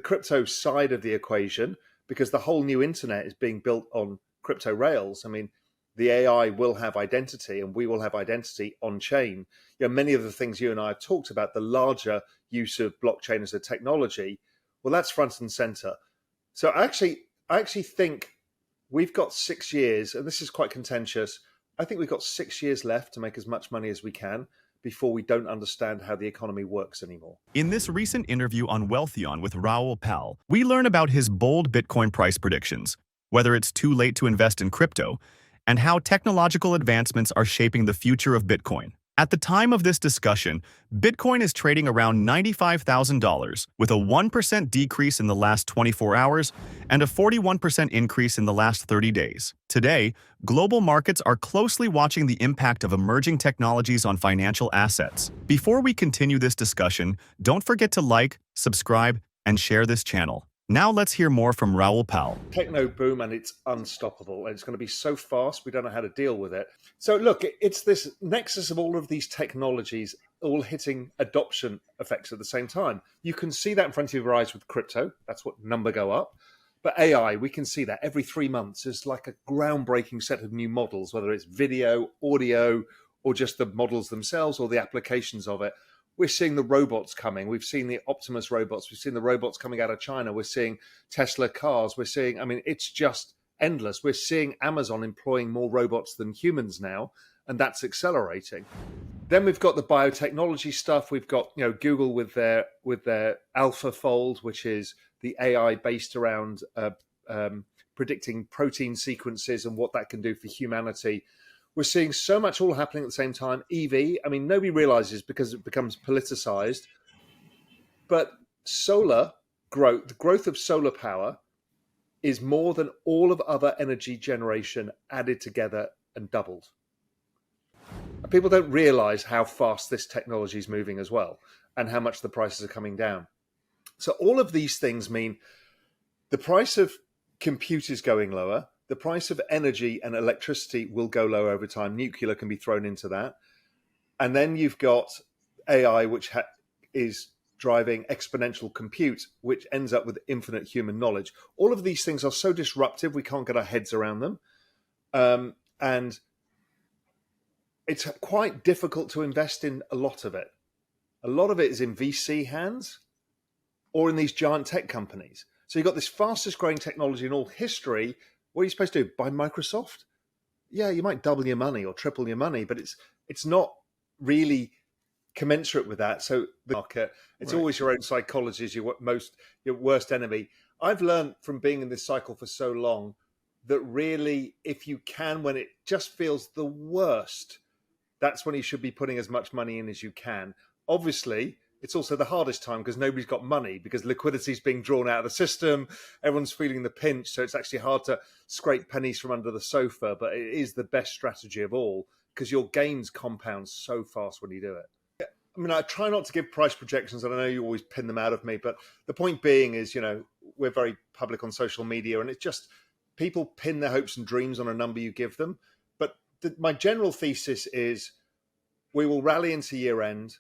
crypto side of the equation, because the whole new internet is being built on crypto rails. I mean, the AI will have identity and we will have identity on chain. Many of the things you and I have talked about, the larger use of blockchain as a technology, well, that's front and center. So I actually think we've got 6 years, and this is quite contentious. I think we've got 6 years left to make as much money as we can before we don't understand how the economy works anymore. In this recent interview on Wealthion with Raoul Pal, we learn about his bold Bitcoin price predictions, whether it's too late to invest in crypto, and how technological advancements are shaping the future of Bitcoin. At the time of this discussion, Bitcoin is trading around $95,000, with a 1% decrease in the last 24 hours and a 41% increase in the last 30 days. Today, global markets are closely watching the impact of emerging technologies on financial assets. Before we continue this discussion, don't forget to like, subscribe, and share this channel. Now let's hear more from Raoul Pal. Techno boom, and it's unstoppable. And it's going to be so fast, we don't know how to deal with it. So look, it's this nexus of all of these technologies all hitting adoption effects at the same time. You can see that in front of your eyes with crypto. That's what number go up. But AI, we can see that every 3 months is like a groundbreaking set of new models, whether it's video, audio, or just the models themselves or the applications of it. We're seeing the robots coming. We've seen the Optimus robots. We've seen the robots coming out of China. We're seeing Tesla cars. We're seeing, it's just endless. We're seeing Amazon employing more robots than humans now, and that's accelerating. Then we've got the biotechnology stuff. We've got, Google with their AlphaFold, which is the AI based around predicting protein sequences and what that can do for humanity. We're seeing so much all happening at the same time. EV, nobody realizes because it becomes politicized, but solar growth, the growth of solar power is more than all of other energy generation added together and doubled. And people don't realize how fast this technology is moving as well and how much the prices are coming down. So all of these things mean the price of compute is going lower. The price of energy and electricity will go lower over time. Nuclear can be thrown into that. And then you've got AI, which is driving exponential compute, which ends up with infinite human knowledge. All of these things are so disruptive, we can't get our heads around them. And it's quite difficult to invest in a lot of it. A lot of it is in VC hands or in these giant tech companies. So you've got this fastest growing technology in all history. What are you supposed to do? Buy Microsoft? Yeah, you might double your money or triple your money, but it's not really commensurate with that. So the market, it's right. Always your own psychology is your worst enemy. I've learned from being in this cycle for so long that really, if you can, when it just feels the worst, that's when you should be putting as much money in as you can. Obviously, it's also the hardest time because nobody's got money, because liquidity is being drawn out of the system. Everyone's feeling the pinch. So it's actually hard to scrape pennies from under the sofa, but it is the best strategy of all because your gains compound so fast when you do it. I try not to give price projections, and I know you always pin them out of me, but the point being is, we're very public on social media, and it's just people pin their hopes and dreams on a number you give them. But my general thesis is we will rally into year end.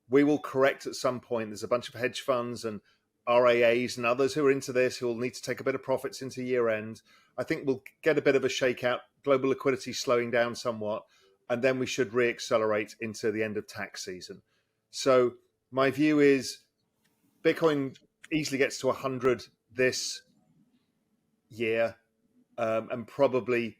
We will correct at some point. There's a bunch of hedge funds and RAAs and others who are into this who will need to take a bit of profits into year end. I think we'll get a bit of a shakeout, global liquidity slowing down somewhat, and then we should reaccelerate into the end of tax season. So my view is Bitcoin easily gets to 100 this year, and probably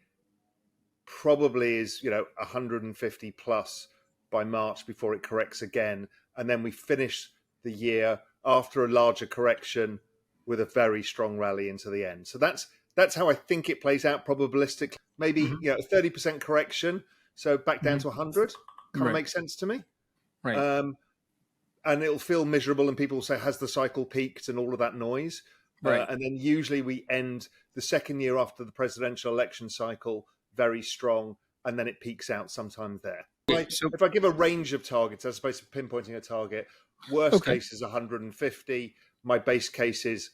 is 150 plus by March before it corrects again. And then we finish the year after a larger correction with a very strong rally into the end. So that's how I think it plays out probabilistically. Maybe a 30% correction, so back down to 100 kind of makes sense to me. Right. And it'll feel miserable, and people will say, has the cycle peaked, and all of that noise. Right. And then usually we end the second year after the presidential election cycle very strong, and then it peaks out sometime there. If I give a range of targets as opposed to pinpointing a target, worst case is 150. My base case is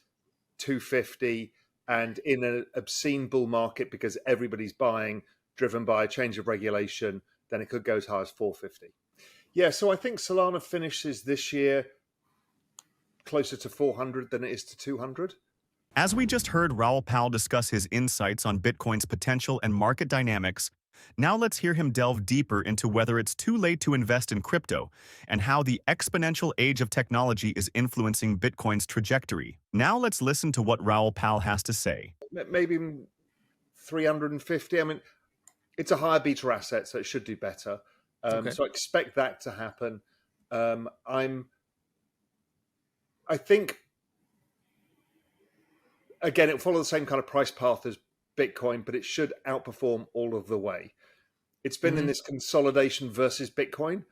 250. And in an obscene bull market, because everybody's buying, driven by a change of regulation, then it could go as high as 450. Yeah, so I think Solana finishes this year closer to 400 than it is to 200. As we just heard Raoul Pal discuss his insights on Bitcoin's potential and market dynamics, now let's hear him delve deeper into whether it's too late to invest in crypto and how the exponential age of technology is influencing Bitcoin's trajectory. Now let's listen to what Raoul Pal has to say. Maybe 350. I mean, it's a higher beta asset, so it should do better. So I expect that to happen. I think, again, it'll follow the same kind of price path as Bitcoin, but it should outperform all of the way. It's been in this consolidation versus Bitcoin,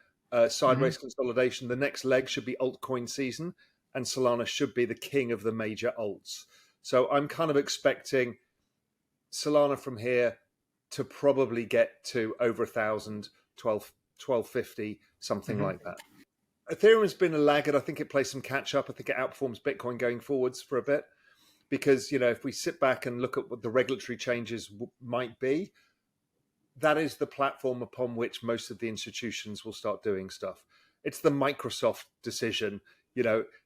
sideways consolidation. The next leg should be altcoin season, and Solana should be the king of the major alts. So I'm kind of expecting Solana from here to probably get to over 1,000, 1250, something like that. Ethereum has been a laggard. I think it plays some catch up. I think it outperforms Bitcoin going forwards for a bit because, if we sit back and look at what the regulatory changes might be, that is the platform upon which most of the institutions will start doing stuff. It's the Microsoft decision.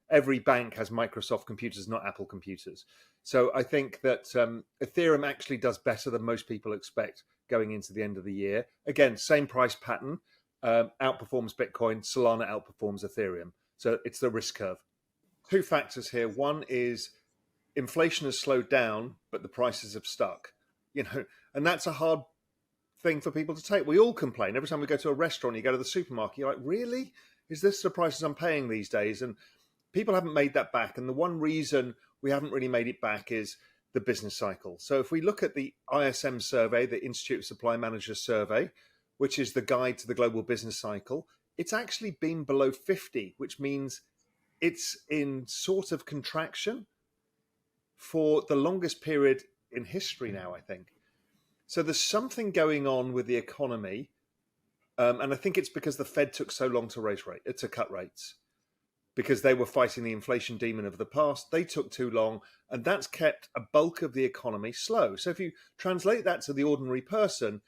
Every bank has Microsoft computers, not Apple computers. So I think that Ethereum actually does better than most people expect going into the end of the year. Again, same price pattern, outperforms Bitcoin, Solana outperforms Ethereum. So it's the risk curve. Two factors here. One is inflation has slowed down, but the prices have stuck. And that's a hard thing for people to take. We all complain. Every time we go to a restaurant, you go to the supermarket, you're like, really? Is this the prices I'm paying these days? And people haven't made that back. And the one reason we haven't really made it back is the business cycle. So if we look at the ISM survey, the Institute of Supply Managers survey, which is the guide to the global business cycle, it's actually been below 50, which means it's in sort of contraction for the longest period in history now, I think. So there's something going on with the economy. And I think it's because the Fed took so long to cut rates, because they were fighting the inflation demon of the past. They took too long, and that's kept a bulk of the economy slow. So if you translate that to the ordinary person,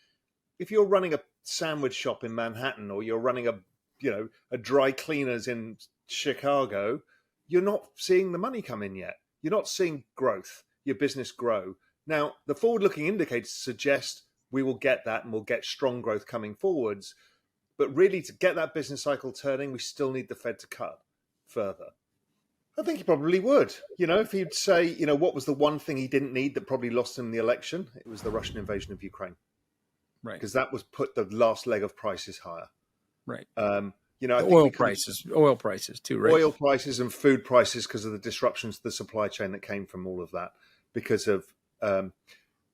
if you're running a sandwich shop in Manhattan, or you're running a dry cleaners in Chicago, you're not seeing the money come in yet. You're not seeing growth, your business grow. Now, the forward-looking indicators suggest we will get that and we'll get strong growth coming forwards. But really, to get that business cycle turning, we still need the Fed to cut further. I think he probably would. If he'd say, what was the one thing he didn't need that probably lost him the election? It was the Russian invasion of Ukraine. Right. Because that was put the last leg of prices higher. Right. I think oil prices too, right? Oil prices and food prices because of the disruptions to the supply chain that came from all of that, because of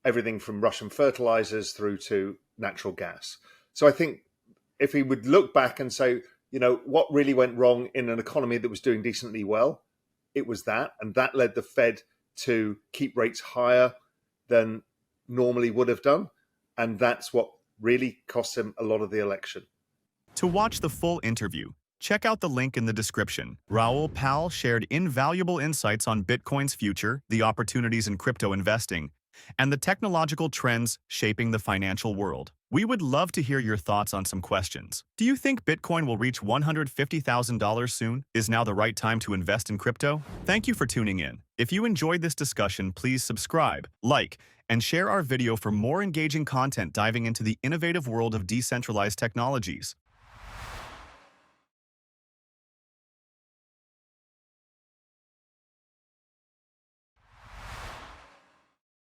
everything from Russian fertilizers through to natural gas. So I think if he would look back and say, what really went wrong in an economy that was doing decently well, it was that. And that led the Fed to keep rates higher than normally would have done. And that's what really cost him a lot of the election. To watch the full interview, check out the link in the description. Raoul Pal shared invaluable insights on Bitcoin's future, the opportunities in crypto investing, and the technological trends shaping the financial world. We would love to hear your thoughts on some questions. Do you think Bitcoin will reach $150,000 soon? Is now the right time to invest in crypto? Thank you for tuning in. If you enjoyed this discussion, please subscribe, like, and share our video for more engaging content diving into the innovative world of decentralized technologies.